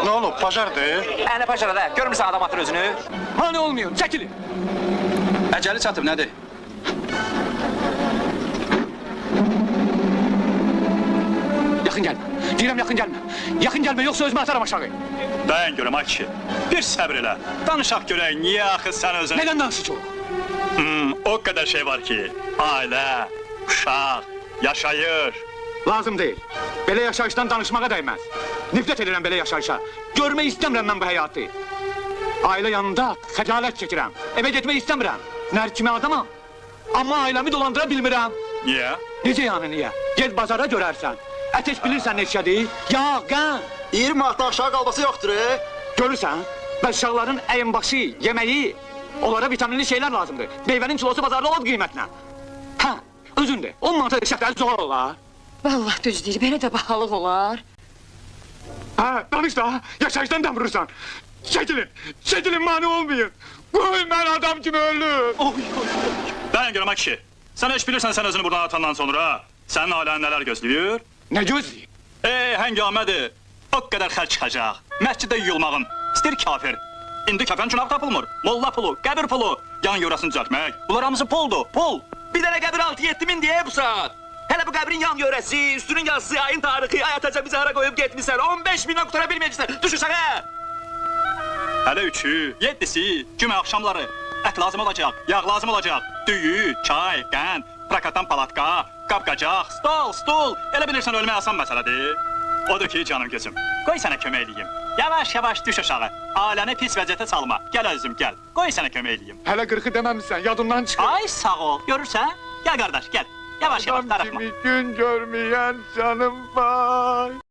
Ne olub, pajardır? Əni paşara da, görmürsən adam atır özünü? Mane olmuyor, çəkilin. Əcəli çatıb, nədir? Yaxın gəlmə, deyirəm yaxın gəlmə. Yaxın gəlmə, yoxsa özümü atarım aşağı. Dayan görəm, ay kişi. Bir səbr elə. Danışaq görək, niyə axı sən özün... Nədən danışıq o? O qədər şey var ki, ailə, uşaq, yaşayır. Lazım deyil. Belə yaşayışdan danışmağa dəyməz. Nifrət edirəm belə yaşayışa. Görmək istəmirəm mən bu həyatı. Ailə yanında xəcalət çəkirəm. Evə getmək istəmirəm. Nər kimi adamam. Amma ailəmi dolandıra bilmirəm. Niyə? Necə yəni niyə? Ged bazara görərsən. Əteş bilirsən neçədir? Yağ, qən. 20 manatdan aşağı qalması yoxdur, Görürsən? Bəs uşaqların əyinbaşı, yeməyi, onlara vitaminli şeylər lazımdır. Meyvənin kilosu bazarda o qiymətinə. Hə, özündür. 10 manata şəkəri zoğal olar. Vallahi düz deyir, belə də bahalıq olar. Hə, danış da, yaşayışdan da vurursan. Çəkilin, mani olmayın. Qoy mən adam kimi ölüm. Dayan görəm, ay kişi. Sən heç bilirsən sən özünü buradan atandan sonra sənin ailən nələr gözləyir? Nə gözləyir? Həngamədir. O qədər xərc çıxacaq. Məsciddə yuyulmağın. İstəyir kafir. İndi kəfən çunaq tapılmır. Molla pulu, qəbir pulu, yan yörəsini düzəltmək. Bunlar hamısı puldur, pul. Bir dənə qəbir 6-7 min deyə bu saat. Hələ bu qəbrin yan yörəsi, üstünün yazısı, ayın tarixi, ayataca bizi hara qoyub getmişsən. 15 mindən qutara bilməyəcəksən. Düş uşağa. Hələ 3-ü, 7-si, cümə axşamları. Ət lazım olacaq, yağ lazım olacaq. Düyü, çay, qənd, prakatdan palatka, qab-qacaq, stol. Elə bilirsən ölmək asan məsələdir. Odur ki, canım gözüm, qoy sənə kömək eləyim. Yavaş düş aşağı. Ailəni pis vəziyyətə salma. Gəl özüm, gəl. Qoy sənə kömək eləyim. Hələ 40-ı deməmişsən, yadından çıxır. Ay sağ ol, görürsən? Gəl qardaş, gəl. Yavaş Adam darıxma. kimi gün görməyən canım var.